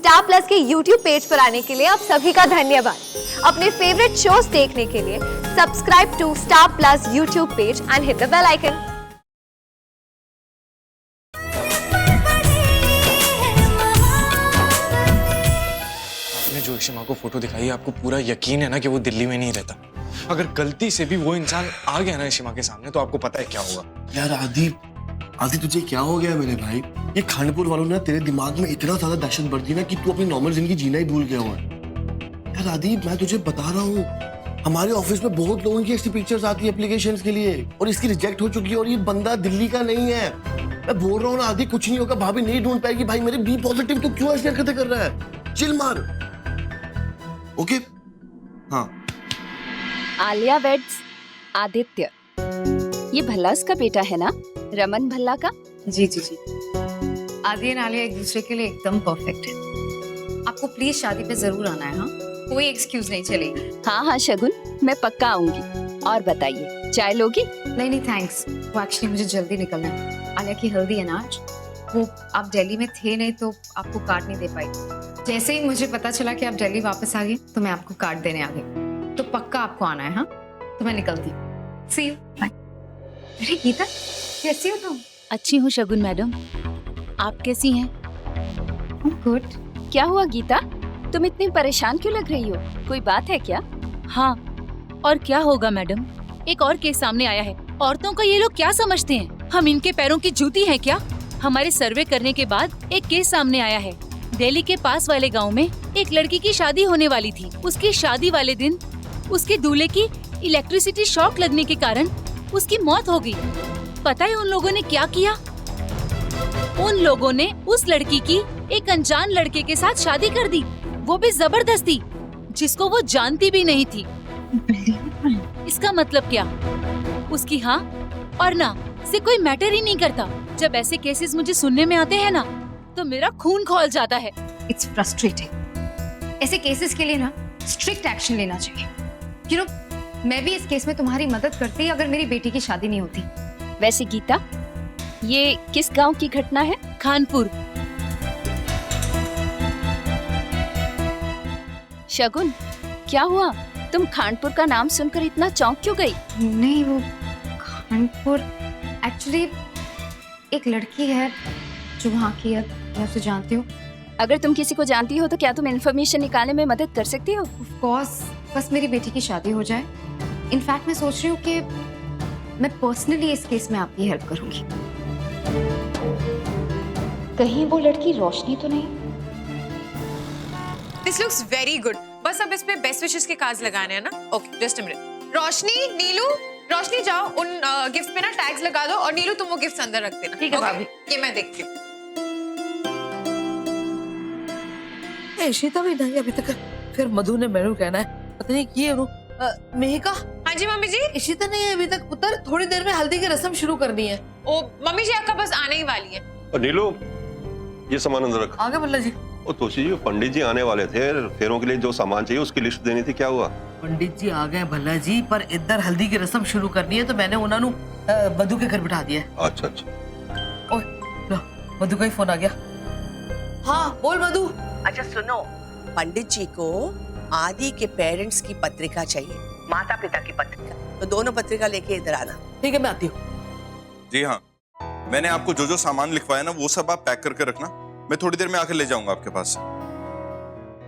Star plus के YouTube page पर आने के लिए आप सभी का धन्यवाद। अपने फेवरेट शोज देखने के लिए subscribe to Star Plus YouTube page and hit the bell icon. आपने जो इशिमा को फोटो दिखाई है, आपको पूरा यकीन है ना कि वो दिल्ली में नहीं रहता? अगर गलती से भी वो इंसान आ गया ना इशिमा के सामने, तो आपको पता है क्या होगा। यार आदि तुझे क्या हो गया मेरे भाई? ये खानपुर वालों ने तेरे दिमाग में इतना ज्यादा दहशत भर दी ना कि तू अपनी नॉर्मल जिंदगी जीना ही भूल गया हुआ है। यार आदि, मैं तुझे बता रहा हूँ, हमारे ऑफिस में बहुत लोगों की ऐसी पिक्चर्स आती है एप्लीकेशंस के लिए, और इसकी रिजेक्ट हो चुकी है, और ये बंदा दिल्ली का नहीं है। मैं बोल रहा हूँ ना आदि, कुछ नहीं होगा, भाभी नहीं ढूंढ पाएगी। भाई मेरे बी पॉजिटिव, तो क्यों ऐसी हरकतें कर रहा है? चिल मार। ओके हाँ। आलिया वेड्स आदित्य, ये भल्लास का बेटा है ना, रमन भल्ला का? जी जी जी। आदि और आलिया एक दूसरे के लिए एकदम परफेक्ट है। आपको प्लीज शादी पे जरूर आना है। हाँ, कोई एक्सक्यूज नहीं चलेगी। हाँ हाँ शगुन, मैं पक्का आऊंगी। और बताइए, चाय लोगी? नहीं थैंक्स, वो एक्चुअली मुझे जल्दी निकलना है। आलिया की हल्दी है ना आज, वो आप दिल्ली में थे नहीं तो आपको कार्ड नहीं दे पाई। जैसे ही मुझे पता चला कि आप दिल्ली वापस आ गए तो मैं आपको कार्ड देने आ गई। तो पक्का आपको आना है। हाँ, तो मैं निकलती हूँ। सी यू, बाय। अरे गीता, कैसी हो तुम? अच्छी हूँ शगुन मैडम, आप कैसी हैं? गुड। क्या हुआ गीता, तुम इतनी परेशान क्यों लग रही हो? कोई बात है क्या? हाँ, और क्या होगा मैडम, एक और केस सामने आया है। औरतों का ये लोग क्या समझते हैं? हम इनके पैरों की जूती हैं क्या? हमारे सर्वे करने के बाद एक केस सामने आया है। दिल्ली के पास वाले गांव में एक लड़की की शादी होने वाली थी। उसकी शादी वाले दिन उसके दूल्हे की इलेक्ट्रिसिटी शॉक लगने के कारण उसकी मौत हो गई। पता है उन लोगों ने क्या किया? उन लोगों ने उस लड़की की एक अनजान लड़के के साथ शादी कर दी, वो भी जबरदस्ती, जिसको वो जानती भी नहीं थी। इसका मतलब क्या? उसकी हाँ और ना से कोई मैटर ही नहीं करता। जब ऐसे केसेस मुझे सुनने में आते हैं ना, तो मेरा खून खौल जाता है। It's frustrating. ऐसे केसेस के लिए ना स्ट्रिक्ट एक्शन लेना चाहिए। यू नो, मैं भी इस केस में तुम्हारी मदद करती अगर मेरी बेटी की शादी नहीं होती। वैसे गीता, ये किस गांव की घटना है? खानपुर। शगुन, क्या हुआ? तुम खानपुर का नाम सुनकर इतना चौंक क्यों गई? नहीं, वो खानपुर एक्चुअली एक लड़की है जो वहाँ की है, मैं उसे जानती हूँ। अगर तुम किसी को जानती हो तो क्या तुम इन्फॉर्मेशन निकालने में मदद कर सकती हो? ऑफ कोर्स, बस मेरी बेटी की शादी हो जाए। इनफैक्ट मैं सोच रही हूँ कि मैं पर्सनली इस केस में आपकी हेल्प करूंगी। कहीं वो लड़की रोशनी तो नहीं? This looks very good. बस अब इस पे बेस्ट विशेस के कार्ड्स लगाने हैं ना। Okay, just a minute. Roshni, Neelu, Roshni जाओ उन गिफ्ट्स पे ना टैग्स लगा दो, और नीलू तुम वो गिफ्ट्स अंदर रख देना। ठीक है भाभी। ये मैं देखती हूँ। इशिता भी नहीं अभी तक। फिर मधु ने मेनू कहना है, पता नहीं की है। मेहिका। हाँ जी मम्मी जी। इशिता नहीं है अभी तक। पुत्र, थोड़ी देर में हल्दी की रस्म शुरू करनी है। ओ मम्मी जी, आपका बस आने ही वाली है। और नीलू, ये सामान अंदर रख। आगे बल्ला जी। और तोशी जी, पंडित जी आने वाले थे, फेरों के लिए जो सामान चाहिए उसकी लिस्ट देनी थी, क्या हुआ? पंडित जी आ गए भल्ला जी, पर इधर हल्दी की रस्म शुरू करनी है तो मैंने उन्होंने मधु के घर बिठा दिया है। अच्छा अच्छा। ओए, लो, मधु का ही फोन आ गया। हाँ बोल मधु। अच्छा सुनो, पंडित जी को आदि के पेरेंट्स की पत्रिका चाहिए, माता पिता की पत्रिका, तो दोनों पत्रिका लेके इधर आना। ठीक है, मैं आती हूँ। जी हाँ, मैंने आपको जो जो सामान लिखवाया ना वो सब आप पैक करके रखना। मैं थोड़ी देर में आकर ले जाऊंगा आपके पास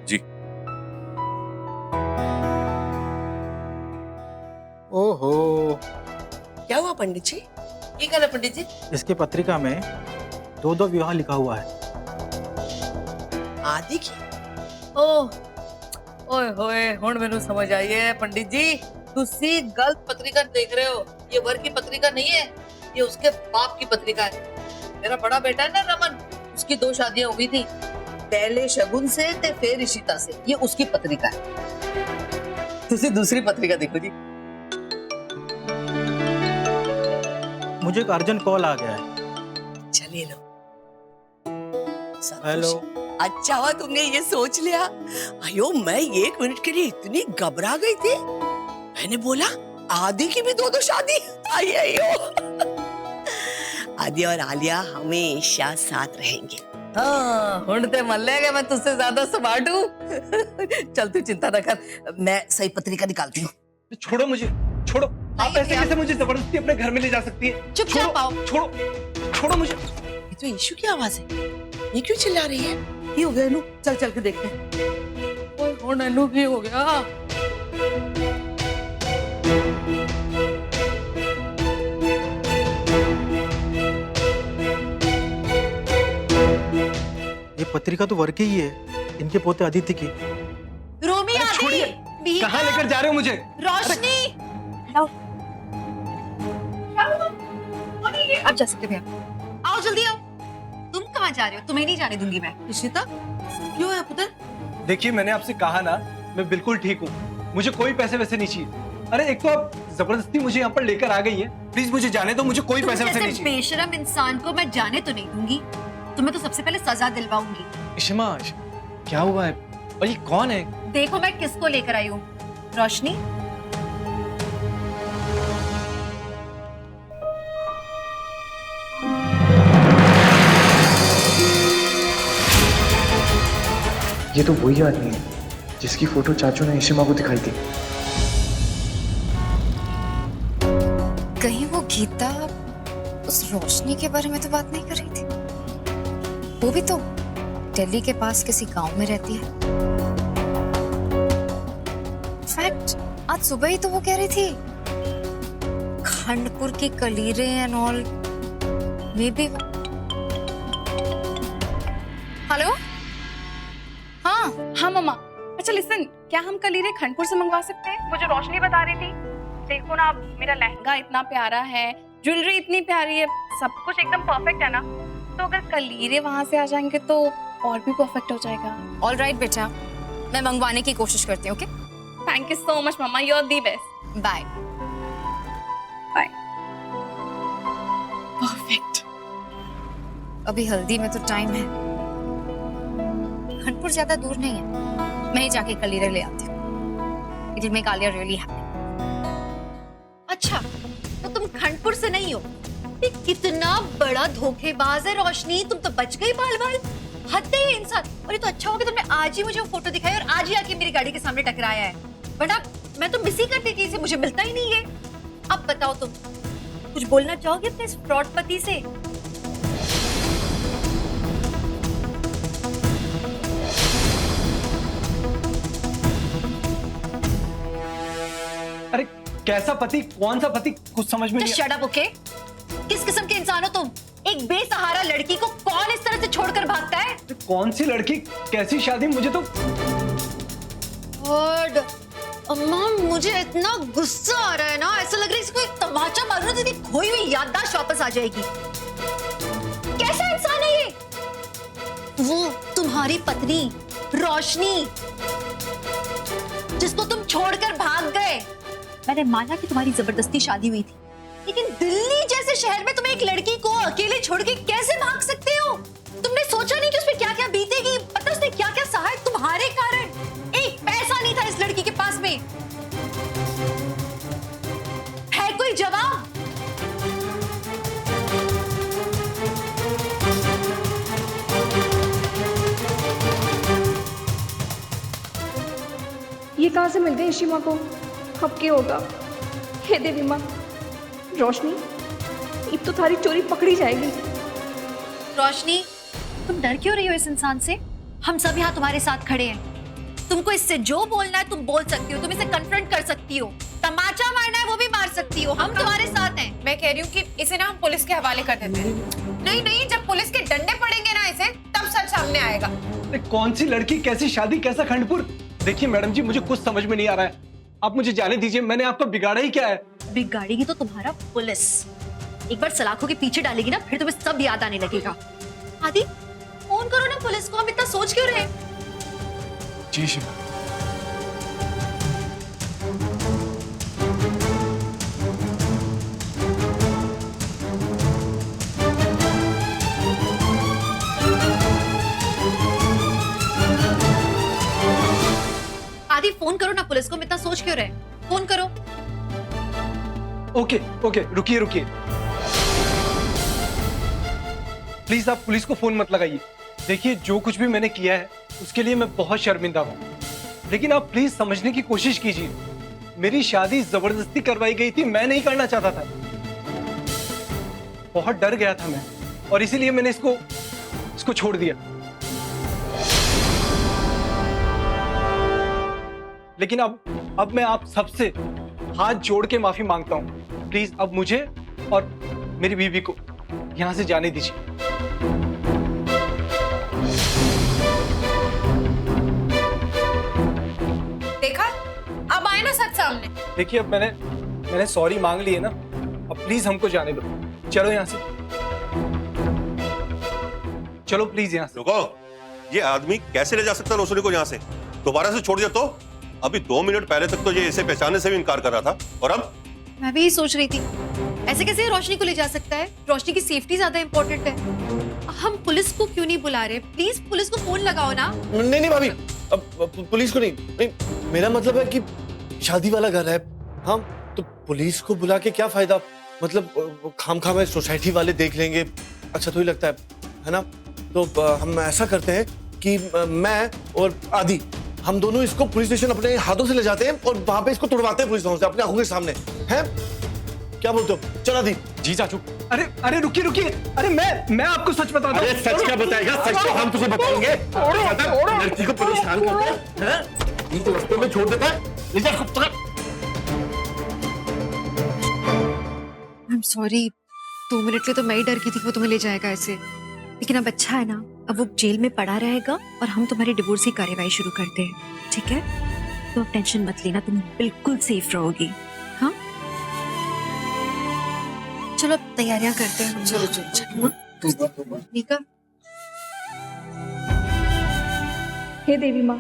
जी। ओहो, क्या हुआ पंडित जी? ਕੀ कहना पंडित जी? इसकी पत्रिका में दो विवाह लिखा हुआ है। आदि की? ओए होए, हुण मैनू समझ आई है पंडित जी, तुसी गलत पत्रिका देख रहे हो। ये वर की पत्रिका नहीं है, ये उसके बाप की पत्रिका है। मेरा बड़ा बेटा है ना रमन, उसकी 2 शादियां हुई थी, पहले शगुन से ते फिर इशिता से। ये उसकी पत्रिका है। तुसी दूसरी पत्रिका देखो जी। मुझे एक अर्जेंट कॉल आ गया है। चलिए लो। हेलो। अच्छा हुआ तुमने ये सोच लिया। अयो, मैं 1 मिनट के लिए इतनी घबरा गई थी, मैंने बोला आदि की भी 2 शादी। आइयो, आदि और आलिया हमेशा साथ रहेंगे। हाँ हुंडते मन लेगा, मैं तुझसे ज्यादा स्मार्ट हूँ। चल तू चिंता न कर, मैं सही पत्रिका निकालती हूँ। छोड़ो मुझे, छोड़ो। आप ऐसे कैसे मुझे जबरदस्ती अपने घर में ले जा सकती है? चुपचाप आओ। छोड़ो, छोड़ो मुझे। ये तो ईशू की आवाज है, ये क्यों चिल्ला रही है? ये हो गया अनु, चल चल के देखते हैं। ओए हो नन्नू की हो गया। ये पत्रिका तो वर्क ही है, इनके पोते आदित्य की। रोमी छोड़िए, कहाँ लेकर जा रहे हो मुझे? रोशनी आप जा सकते हैं। आओ जल्दी आओ। तुम कहाँ जा रहे हो? तुम्हें नहीं जाने दूंगी मैं। इशिता क्यों है पुत्र? देखिए मैंने आपसे कहा ना, मैं बिल्कुल ठीक हूँ, मुझे कोई पैसे वैसे नहीं चाहिए। अरे एक तो आप जबरदस्ती मुझे यहाँ पर लेकर आ गई हैं, प्लीज मुझे जाने दो, मुझे कोई पैसे वैसे नहीं चाहिए। बेशरम इंसान को मैं जाने तो नहीं दूंगी, तुम्हें तो सबसे पहले सजा दिलवाऊंगी। इशिमा, क्या हुआ है? और ये कौन है? देखो मैं किसको लेकर आई हूँ। रोशनी, ये तो वही आदमी है जिसकी फोटो चाचू ने इशिमा को दिखाई थी। कहीं वो गीता उस रोशनी के बारे में तो बात नहीं कर रही थी? वो भी तो दिल्ली के पास किसी गांव में रहती है। फैक्ट आज सुबह ही तो वो कह रही थी खंडपुर की कलीरे and all maybe. Hello, हाँ मम्मा। अच्छा लिसन, क्या हम कलीरे खंडपुर से मंगवा सकते हैं? मुझे रोशनी बता रही थी, देखो ना मेरा लहंगा इतना प्यारा है, ज्वेलरी इतनी प्यारी है, सब कुछ एकदम परफेक्ट है ना, तो अगर कलीरे वहां से आ जाएंगे तो और भी परफेक्ट हो जाएगा। ऑल राइट बेटा, मैं मंगवाने की कोशिश करती हूँ। Okay, thank you so much mumma, you are the best. Bye bye. Perfect. अभी हल्दी में तो टाइम है, खंडपुर ज्यादा दूर नहीं है, मैं ही जाके कलीरे ले आती हूँ। It will make Alia really happy. अच्छा तो तुम खंडपुर से नहीं हो? ये कितना बड़ा धोखेबाज है रोशनी, तुम तो बच गई बाल बाल। हद है ये इंसान। और ये तो अच्छा हो कि तुमने आज ही मुझे वो फोटो दिखाई और आज ही आके मेरी गाड़ी के सामने टकराया है, वरना मैं तो मिस ही कर देती, इसे मुझे मिलता ही नहीं है। अब बताओ तुम कुछ बोलना चाहोगे अपने इस फ्रॉड पति से? अरे कैसा पति, कौन सा पति, कुछ समझ में नहीं। Shut up okay. किस किस्म के इंसान हो तुम? एक बेसहारा लड़की को कौन इस तरह से छोड़कर भागता है? कौन सी लड़की, कैसी शादी, मुझे तो। और अम्मा मुझे इतना गुस्सा आ रहा है ना, ऐसा लग रहा है इसको एक तमाचा मारूं तो तेरी खोई हुई याददाश्त वापस आ जाएगी। कैसा इंसान है ये? वो तुम्हारी पत्नी रोशनी, जिसको तुम छोड़कर भाग गए। मैंने माना कि तुम्हारी जबरदस्ती शादी हुई थी, लेकिन दिल्ली जैसे शहर में तुम एक लड़की को अकेले छोड़ के कैसे भाग सकते हो? तुमने सोचा नहीं कि उसमें क्या क्या बीतेगी? पता उसने क्या क्या सहा है तुम्हारे कारण? एक पैसा नहीं था इस लड़की के पास में। है कोई जवाब? ये कहाँ से मिल गई इशिमा को? अब क्या होगा? हे देवी माँ, रोशनी अब तो थारी चोरी पकड़ी जाएगी। रोशनी, तुम डर क्यों रही हो इस इंसान से? हम सब यहाँ तुम्हारे साथ खड़े हैं। तुमको इससे जो बोलना है तुम बोल सकती हो, तुम इसे कन्फ्रंट कर सकती हो, तमाचा मारना है वो भी मार सकती हो, हम तुम्हारे साथ हैं। मैं कह रही हूँ कि इसे ना हम पुलिस के हवाले कर देते हैं। नहीं नहीं, जब पुलिस के डंडे पड़ेंगे ना इसे, तब सच सामने आएगा। कौन सी लड़की, कैसी शादी, कैसा खंडपुर? देखिए मैडम जी, मुझे कुछ समझ में नहीं आ रहा है, आप मुझे जाने दीजिए। मैंने आपको बिगाड़ा ही क्या है? बिगाड़ेगी तो तुम्हारा पुलिस। एक बार सलाखों के पीछे डालेगी ना, फिर तुम्हें सब याद आने लगेगा। आदि फोन करो ना पुलिस को, हम इतना सोच क्यों रहे? जी शिमा। आदि फोन करो ना पुलिस को, हम इतना सोच क्यों रहे? फोन करो। ओके ओके, रुकिए रुकिए, प्लीज आप पुलिस को फोन मत लगाइए, देखिए, जो कुछ भी मैंने किया है उसके लिए मैं बहुत शर्मिंदा हूँ, लेकिन आप प्लीज समझने की कोशिश कीजिए। मेरी शादी जबरदस्ती करवाई गई थी, मैं नहीं करना चाहता था। बहुत डर गया था मैं, और इसीलिए मैंने इसको छोड़ दिया। लेकिन अब मैं आप सबसे हाथ जोड़ के माफी मांगता हूँ। प्लीज अब मुझे और मेरी बीवी को यहाँ से जाने दीजिए। देखा, अब आए ना सच सामने। देखिए, अब मैंने सॉरी मांग ली है ना, अब प्लीज हमको जाने दो। चलो यहाँ से, चलो प्लीज यहाँ से। रुको, ये आदमी कैसे ले जा सकता रोशनी को यहाँ से? दोबारा से छोड़ दिया तो? अभी 2 मिनट पहले तक तो ये इसे पहचानने से भी इनकार कर रहा था, और अब? मैं भी यही सोच रही थी, ऐसे कैसे रोशनी को ले जा सकता है? रोशनी की सेफ्टी ज्यादा इंपॉर्टेंट है। हम पुलिस को क्यों नहीं बुला रहे? प्लीज पुलिस को फोन लगाओ ना। नहीं भाभी, अब पुलिस को नहीं, मेरा मतलब है कि शादी वाला घर है, हाँ, तो पुलिस को बुला के क्या फायदा? मतलब खामखा में सोसाइटी वाले देख लेंगे, अच्छा तो ही लगता है ना? तो हम ऐसा करते हैं कि मैं और आदि, हम दोनों इसको पुलिस स्टेशन अपने हाथों से ले जाते हैं और वहां पे इसको तुड़वाते हैं पुलिस वालों से अपने आंखों के सामने, हैं? क्या बोलते हो? चल आदि। जी चाचू। अरे रुकिए, अरे मैं आपको सच बताता हूँ। अरे सच क्या बताएगा? सच तो हम तुझे बताएंगे। लड़की को परेशान करते हैं, तो रास्ते में छोड़ देता है। आई एम सॉरी, 2 मिनट के लिए तो मैं ही डर गई थी कि वो तुम्हें ले जाएगा ऐसे, लेकिन अब अच्छा है ना, अब वो जेल में पड़ा रहेगा और हम तुम्हारी डिवोर्स की कार्यवाही शुरू करते हैं, ठीक है? तो अब टेंशन मत लेना, तुम बिल्कुल सेफ रहोगी। हाँ, चलो अब तैयारियां करते हैं। चलो नीका। हे देवी माँ,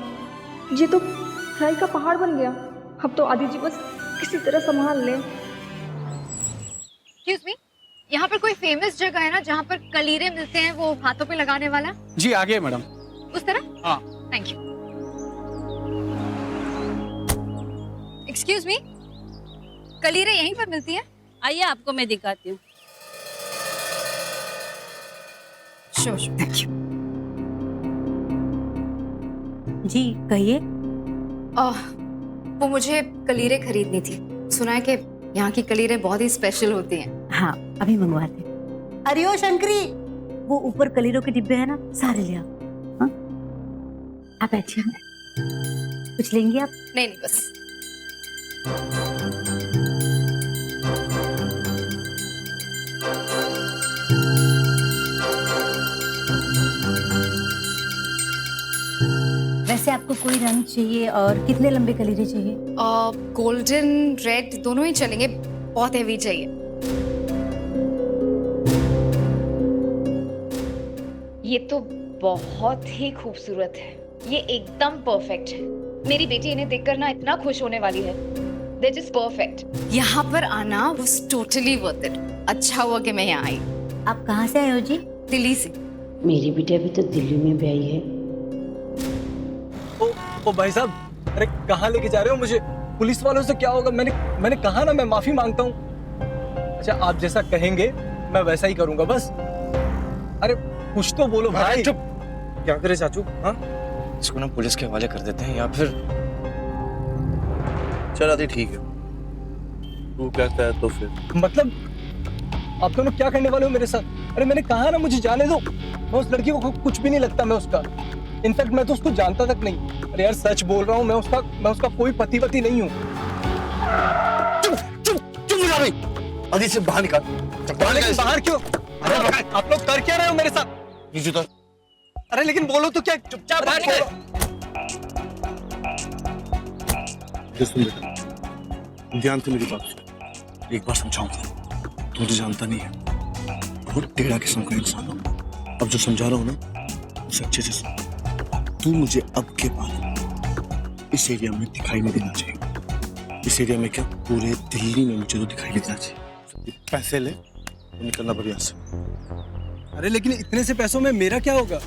ये तो फ्राई का पहाड़ बन गया। अब तो आदि जी बस किसी तरह संभाल लें। एक्सक्यूज मी, यहाँ पर कोई फेमस जगह है ना जहाँ पर कलीरे मिलते हैं, वो हाथों पे लगाने वाला? जी आगे मैडम। उस तरह? हाँ। Thank you. एक्सक्यूज मी, कलीरे यहीं पर मिलती है? आइए आपको मैं दिखाती हूँ। Sure, thank you. जी कहिए। वो मुझे कलीरे खरीदनी थी, सुना है कि यहाँ की कलीरे बहुत ही स्पेशल होती हैं। हाँ अभी मंगवाते। अरे ओ शंकरी, वो ऊपर कलीरों के डिब्बे है ना, सारे ले आओ। हाँ? आप बैठिए, कुछ लेंगे आप? नहीं बस। वैसे आपको कोई रंग चाहिए और कितने लंबे कलीरे चाहिए? गोल्डन रेड दोनों ही चलेंगे, बहुत हेवी चाहिए। ये तो बहुत ही खूबसूरत है, ये एकदम परफेक्ट है। मेरी बेटी इन्हें देखकर ना इतना खुश होने वाली है। They're just perfect. यहाँ पर आना was totally worth it. अच्छा हुआ कि मैं यहाँ आई। आप कहाँ से आए हो जी? दिल्ली से। मेरी बेटी अभी तो दिल्ली में भी आई है। ओ भाई साहब, अरे कहाँ लेके जा रहे हो मुझे? पुलिस वालों से क्या होगा? मैंने कहा ना, मैं माफी मांगता हूँ। अच्छा, आप जैसा कहेंगे मैं वैसा ही करूंगा बस। अरे कुछ तो बोलो भाई। चुप। क्या करे चाचू? हाँ, इसको ना पुलिस के हवाले कर देते हैं या फिर। चल आदि ठीक है, तू कहता है तो फिर। मतलब आप दोनों क्या करने वाले हो मेरे साथ? अरे मैंने कहा ना मुझे जाने दो, मैं उस लड़की को कुछ भी नहीं लगता मैं उसका। इनफैक्ट मैं तो उसको जानता तक नहीं। अरे यार सच बोल रहा हूँ, मैं उसका कोई पति नहीं हूँ। चुप आदि से बाहर निकाल। बाहर क्यों? अरे आप लोग कर क्या रहे हो मेरे साथ? नीचे उतर। अरे लेकिन बोलो तो क्या? चुपचाप बाहर निकलो। सुन बेटा, ध्यान से मेरी बात सुन। एक बार समझाऊंगा, तू तो जानता नहीं है, बहुत टेढ़ा किस्म का इंसान हो। अब जो समझा रहा हूँ ना, उसे अच्छे से सुन। तू मुझे अब के बाद इस एरिया में दिखाई नहीं देना चाहिए। इस एरिया में क्या, पूरे दिल्ली में मुझे तो दिखाई नहीं देना चाहिए। पैसे ले तो निकलना बढ़िया से। अरे लेकिन इतने से पैसों में मेरा क्या होगा?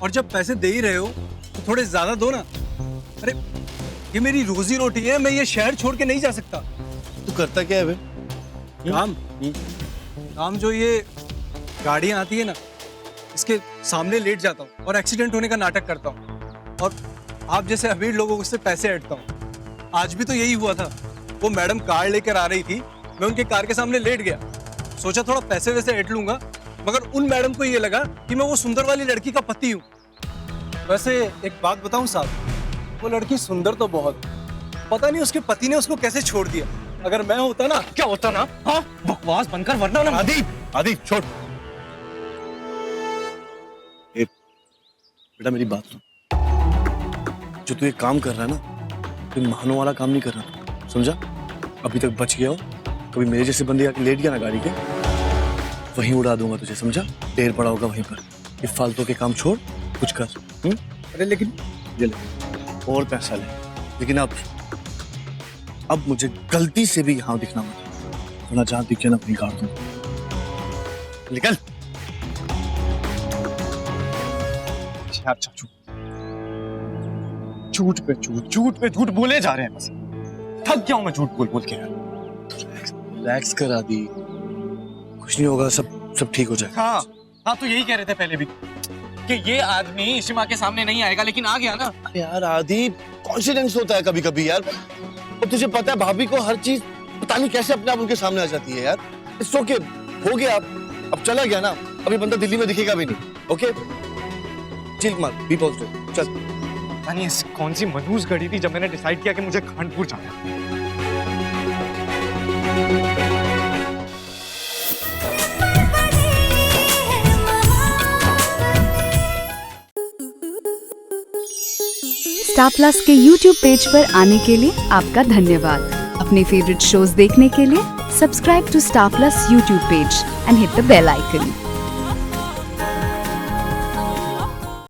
और जब पैसे दे ही रहे हो तो थोड़े ज्यादा दो ना। अरे ये मेरी रोजी रोटी है, मैं ये शहर छोड़ के नहीं जा सकता। तू करता क्या है बे? काम जो ये गाड़ियां आती है ना, इसके सामने लेट जाता हूँ और एक्सीडेंट होने का नाटक करता हूँ और आप जैसे अमीर लोगों से पैसे ऐंठता हूँ। आज भी तो यही हुआ था। वो मैडम कार लेकर आ रही थी, मैं उनके कार के सामने लेट गया, सोचा थोड़ा पैसे वैसे ऐंठ लूंगा, मगर उन मैडम को ये लगा कि मैं वो सुंदर वाली लड़की का पति हूँ। वैसे एक बात बताऊं साहब, वो लड़की सुंदर तो बहुत, पता नहीं उसके पति ने उसको कैसे छोड़ दिया। अगर मैं होता ना, क्या होता ना, हाँ बकवास बनकर वरना ना। आदि छोड़। बेटा मेरी बात सुन, जो तू ये काम कर रहा है ना, तू महानों वाला काम नहीं कर रहा, समझा? अभी तक बच गया हो, कभी मेरे जैसे बंदे आके लेट गया ना गाड़ी के, वहीं उड़ा दूंगा तुझे, समझा? ढेर पड़ा होगा वहीं पर। ये फालतू के काम छोड़, कुछ कर। अरे लेकिन ये ले और पैसा ले, लेकिन अब मुझे गलती से भी यहाँ दिखना मत, वरना जहाँ दिखे ना अपनी कार दूंगा। निकल। चाचू झूठ पे झूठ बोले जा रहे हैं, बस थक गया हूं मैं झूठ बोल के। रिलैक्स करा दी, कुछ नहीं होगा, सब ठीक हो जाएगा। हाँ तो यही कह रहे थे पहले भी कि ये आदमी इशिमा के सामने नहीं आएगा, लेकिन आ गया ना। यार आदि, कॉन्फिडेंस होता है कभी कभी यार, और तुझे पता है भाभी को हर चीज पता नहीं कैसे अपने आप उनके सामने आ जाती है यार। इट्स ओके, हो गया, अब चला गया ना, अभी बंदा दिल्ली में दिखेगा भी नहीं। ओके चिल मत, बी पॉजिटिव, चल। यानी कौन सी मनहूस घड़ी थी जब मैंने डिसाइड किया कि मुझे खानपुर जाना है। स्टार प्लस के YouTube पेज पर आने के लिए आपका धन्यवाद। अपने फेवरेट शोज देखने के लिए subscribe to Star Plus YouTube page and hit the bell icon.